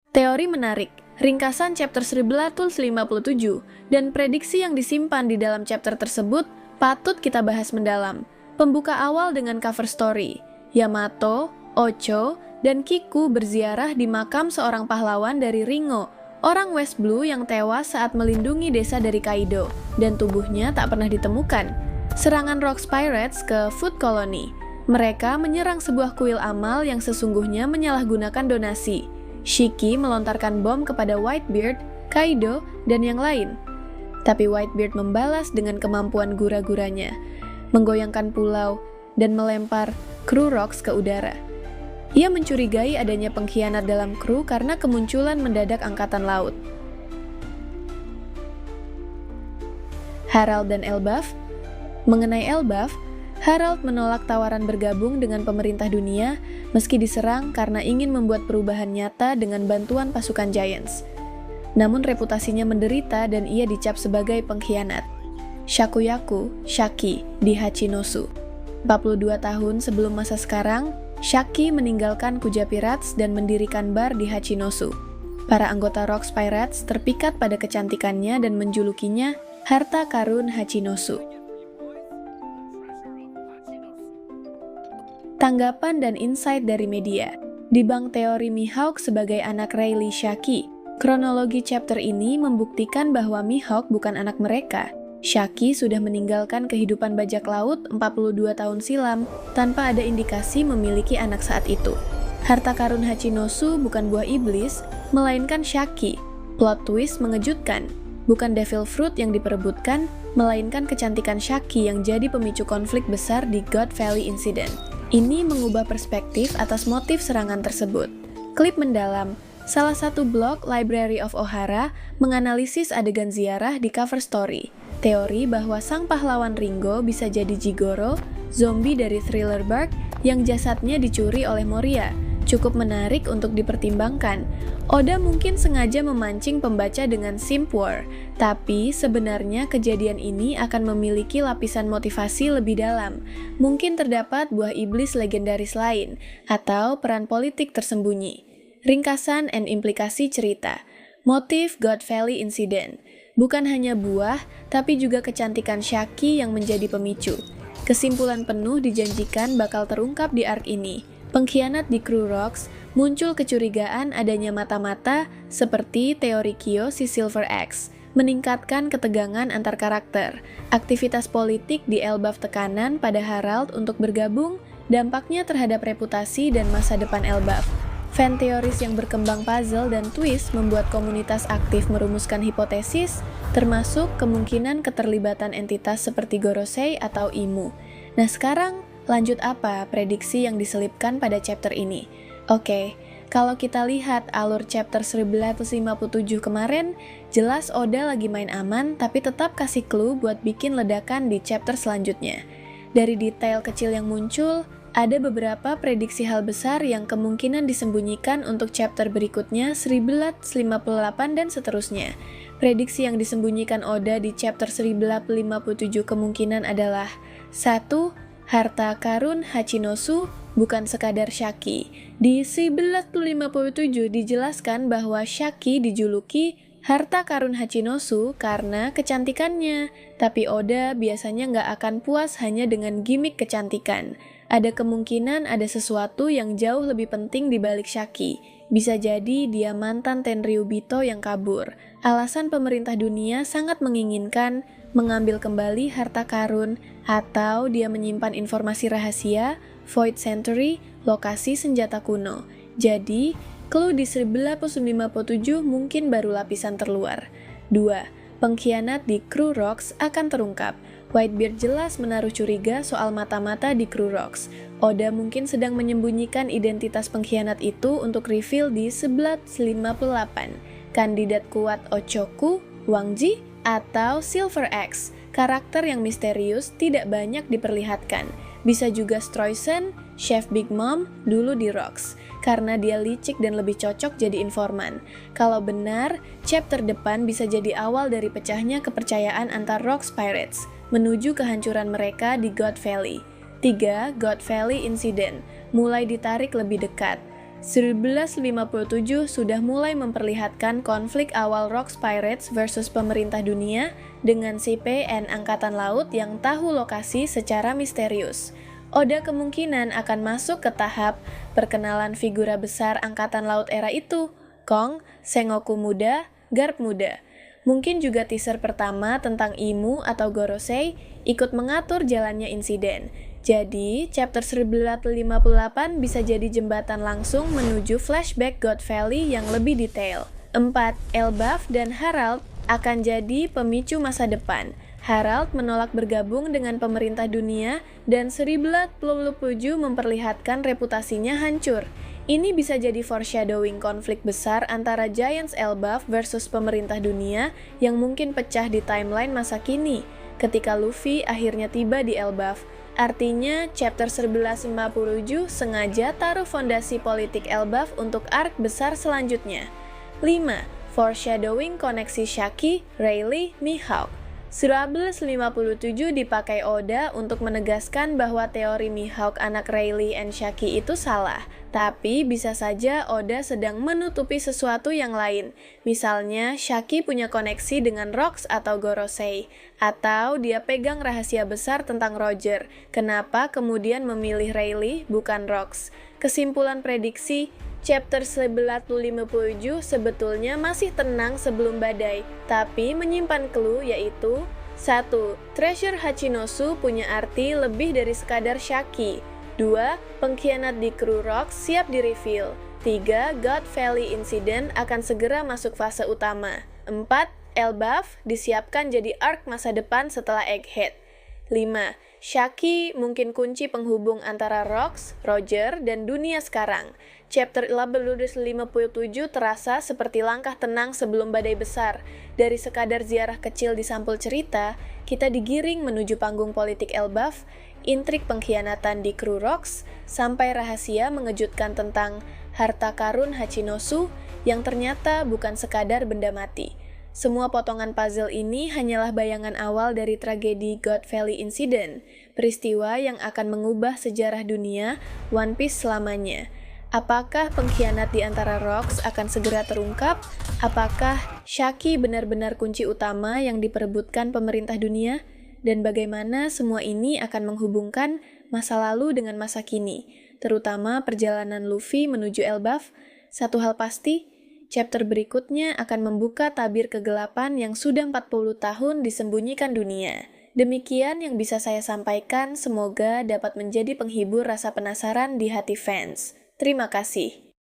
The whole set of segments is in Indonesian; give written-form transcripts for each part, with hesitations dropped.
Teori menarik, ringkasan chapter 1157, dan prediksi yang disimpan di dalam chapter tersebut patut kita bahas mendalam. Pembuka awal dengan cover story, Yamato, Ocho, dan Kiku berziarah di makam seorang pahlawan dari Ringo, orang West Blue yang tewas saat melindungi desa dari Kaido, dan tubuhnya tak pernah ditemukan. Serangan Rocks Pirates ke Food Colony. Mereka menyerang sebuah kuil amal yang sesungguhnya menyalahgunakan donasi. Shiki melontarkan bom kepada Whitebeard, Kaido, dan yang lain. Tapi Whitebeard membalas dengan kemampuan gura-guranya, menggoyangkan pulau, dan melempar kru Rocks ke udara. Ia mencurigai adanya pengkhianat dalam kru karena kemunculan mendadak angkatan laut. Harald dan Elbaf. Mengenai Elbaf, Harald menolak tawaran bergabung dengan pemerintah dunia meski diserang karena ingin membuat perubahan nyata dengan bantuan pasukan Giants. Namun reputasinya menderita dan ia dicap sebagai pengkhianat. Shakuyaku, Shaki, di Hachinosu. 42 tahun sebelum masa sekarang, Shaki meninggalkan Kuja Pirates dan mendirikan bar di Hachinosu. Para anggota Rocks Pirates terpikat pada kecantikannya dan menjulukinya harta karun Hachinosu. Tanggapan dan insight dari media. Dibang teori Mihawk sebagai anak Rayleigh Shaki. Kronologi chapter ini membuktikan bahwa Mihawk bukan anak mereka. Shaki sudah meninggalkan kehidupan bajak laut 42 tahun silam tanpa ada indikasi memiliki anak saat itu. Harta karun Hachinosu bukan buah iblis, melainkan Shaki. Plot twist mengejutkan. Bukan devil fruit yang diperebutkan, melainkan kecantikan Shaki yang jadi pemicu konflik besar di God Valley Incident. Ini mengubah perspektif atas motif serangan tersebut. Klip mendalam. Salah satu blog Library of Ohara menganalisis adegan ziarah di cover story. Teori bahwa sang pahlawan Ringo bisa jadi Jigoro, zombie dari Thriller Bark yang jasadnya dicuri oleh Moria. Cukup menarik untuk dipertimbangkan. Oda mungkin sengaja memancing pembaca dengan simp war, tapi sebenarnya kejadian ini akan memiliki lapisan motivasi lebih dalam. Mungkin terdapat buah iblis legendaris lain, atau peran politik tersembunyi. Ringkasan and implikasi cerita. Motif God Valley Incident. Bukan hanya buah, tapi juga kecantikan Shaki yang menjadi pemicu. Kesimpulan penuh dijanjikan bakal terungkap di arc ini. Pengkhianat di kru Rocks, muncul kecurigaan adanya mata-mata seperti teori Kyo si Silver Axe, meningkatkan ketegangan antar karakter. Aktivitas politik di Elbaf tekanan pada Harald untuk bergabung, dampaknya terhadap reputasi dan masa depan Elbaf. Fan teoris yang berkembang puzzle dan twist membuat komunitas aktif merumuskan hipotesis, termasuk kemungkinan keterlibatan entitas seperti Gorosei atau Imu. Nah sekarang, lanjut apa prediksi yang diselipkan pada chapter ini? Oke, kalau kita lihat alur chapter 1157 kemarin, jelas Oda lagi main aman tapi tetap kasih clue buat bikin ledakan di chapter selanjutnya. Dari detail kecil yang muncul, ada beberapa prediksi hal besar yang kemungkinan disembunyikan untuk chapter berikutnya 1158 dan seterusnya. Prediksi yang disembunyikan Oda di chapter 1157 kemungkinan adalah 1. Harta karun Hachinosu bukan sekadar Shaki. Di 1157 dijelaskan bahwa Shaki dijuluki harta karun Hachinosu karena kecantikannya. Tapi Oda biasanya nggak akan puas hanya dengan gimmick kecantikan. Ada kemungkinan ada sesuatu yang jauh lebih penting di balik Shaki. Bisa jadi dia mantan Tenryubito yang kabur. Alasan pemerintah dunia sangat menginginkan mengambil kembali harta karun, atau dia menyimpan informasi rahasia, Void Century, lokasi senjata kuno. Jadi, clue di 1157 mungkin baru lapisan terluar. 2. Pengkhianat di kru Rocks akan terungkap. Whitebeard jelas menaruh curiga soal mata-mata di kru Rocks. Oda mungkin sedang menyembunyikan identitas pengkhianat itu untuk reveal di 1158. Kandidat kuat Ochoku, Wangji, atau Silver Axe. Karakter yang misterius tidak banyak diperlihatkan. Bisa juga Stroysen, Chef Big Mom, dulu di Rocks. Karena dia licik dan lebih cocok jadi informan. Kalau benar, chapter depan bisa jadi awal dari pecahnya kepercayaan antar Rocks Pirates, menuju kehancuran mereka di God Valley. 3. God Valley Incident, mulai ditarik lebih dekat. 1957 sudah mulai memperlihatkan konflik awal Rocks Pirates versus pemerintah dunia dengan CPN Angkatan Laut yang tahu lokasi secara misterius. Oda kemungkinan akan masuk ke tahap perkenalan figura besar Angkatan Laut era itu, Kong, Sengoku muda, Garp muda. Mungkin juga teaser pertama tentang Imu atau Gorosei ikut mengatur jalannya insiden. Jadi, chapter 1958 bisa jadi jembatan langsung menuju flashback God Valley yang lebih detail. 4. Elbaf dan Harald akan jadi pemicu masa depan. Harald menolak bergabung dengan pemerintah dunia dan 1957 memperlihatkan reputasinya hancur. Ini bisa jadi foreshadowing konflik besar antara Giants Elbaf versus pemerintah dunia yang mungkin pecah di timeline masa kini ketika Luffy akhirnya tiba di Elbaf. Artinya, chapter 1957 sengaja taruh fondasi politik Elbaf untuk arc besar selanjutnya. 5. Foreshadowing koneksi Shaki, Rayleigh, Mihawk. 1957 dipakai Oda untuk menegaskan bahwa teori Mihawk anak Rayleigh and Shaki itu salah. Tapi bisa saja Oda sedang menutupi sesuatu yang lain. Misalnya, Shaki punya koneksi dengan Rocks atau Gorosei. Atau dia pegang rahasia besar tentang Roger. Kenapa kemudian memilih Rayleigh bukan Rocks? Kesimpulan prediksi, chapter 1957 sebetulnya masih tenang sebelum badai, tapi menyimpan clue yaitu 1. Treasure Hachinosu punya arti lebih dari sekadar Shaki. 2. Pengkhianat di kru Rocks siap di-reveal. 3. God Valley Incident akan segera masuk fase utama. 4. Elbaf disiapkan jadi arc masa depan setelah Egghead. 5. Shaki mungkin kunci penghubung antara Rocks, Roger, dan dunia sekarang. Chapter 1957 terasa seperti langkah tenang sebelum badai besar. Dari sekadar ziarah kecil di sampul cerita, kita digiring menuju panggung politik Elbaf, intrik pengkhianatan di kru Rocks, sampai rahasia mengejutkan tentang harta karun Hachinosu yang ternyata bukan sekadar benda mati. Semua potongan puzzle ini hanyalah bayangan awal dari tragedi God Valley Incident, peristiwa yang akan mengubah sejarah dunia One Piece selamanya. Apakah pengkhianat di antara Rocks akan segera terungkap? Apakah Shaki benar-benar kunci utama yang diperebutkan pemerintah dunia? Dan bagaimana semua ini akan menghubungkan masa lalu dengan masa kini, terutama perjalanan Luffy menuju Elbaf? Satu hal pasti, chapter berikutnya akan membuka tabir kegelapan yang sudah 40 tahun disembunyikan dunia. Demikian yang bisa saya sampaikan, semoga dapat menjadi penghibur rasa penasaran di hati fans. Terima kasih.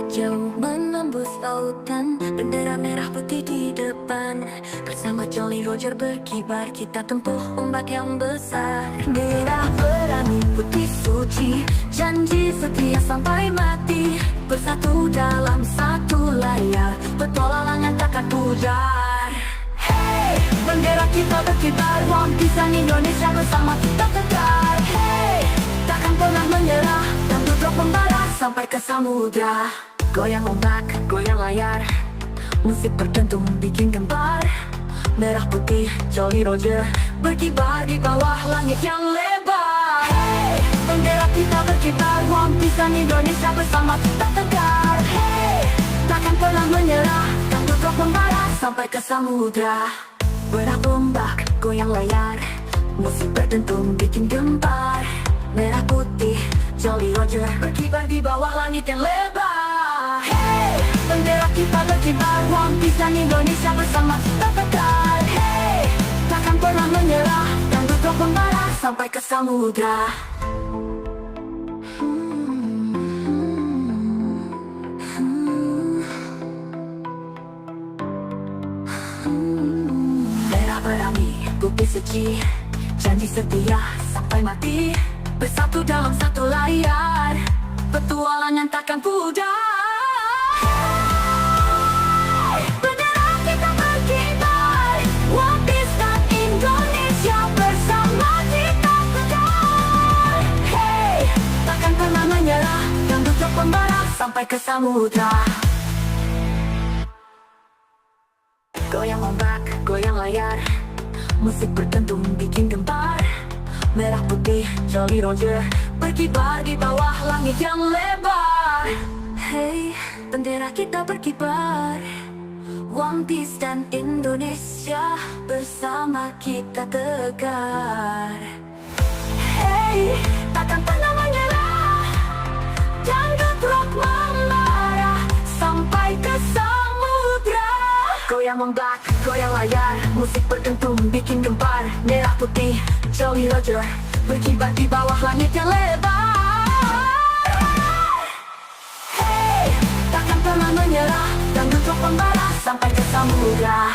Jauh menembus lautan, bendera merah putih di depan. Bersama Jolly Roger berkibar, kita tempuh ombak yang besar. Merah berani, putih suci, janji setia sampai mati. Bersatu dalam satu layar, petualangan takkan pudar. Hey, bendera kita berkibar, One Piece dan Indonesia bersama kita tegar. Hey, takkan pernah menyerah, dan duduk membara sampai ke samudra. Goyang ombak, goyang layar, musik berdentum bikin gembar. Merah putih, Jolly Roger berkibar di bawah langit yang lebar. Hey, bendera kita berkibar, One Piece dan Indonesia bersama kita tegar. Hey, takkan pernah menyerah, dan duduk membara sampai ke samudra. Merah ombak, goyang layar, musik berdentum bikin gembar. Merah putih, Jolly Roger berkibar di bawah langit yang lebar. Hey, bendera kita berkibar, One Piece dan Indonesia bersama kita tegar. Hey, takkan pernah menyerah, dan duduk membara sampai ke samudra. Merah berani, putih suci, janji setia sampai mati. Bersatu dalam satu layar, petualangan takkan pudar. Hey, bendera kita berkibar, One Piece dan Indonesia bersama kita tegar. Hey, takkan pernah menyerah, dan duduk membara sampai ke samudra. Goyang ombak, goyang layar, musik berdentum bikin gembar. Merah putih, Jolly Roger berkibar di bawah langit yang lebar. Hey, bendera kita berkibar, One Piece dan Indonesia bersama kita tegar. Hey, takkan pernah menyerah, dangdut rock memarah sampai ke samudra. Goyang ombak, goyang layar, musik berdentum bikin gempar. Merah putih, Jolly Roger berkibar di bawah langit yang lebar. Hey, takkan pernah menyerah, dangdut rock membara sampai ke samudra.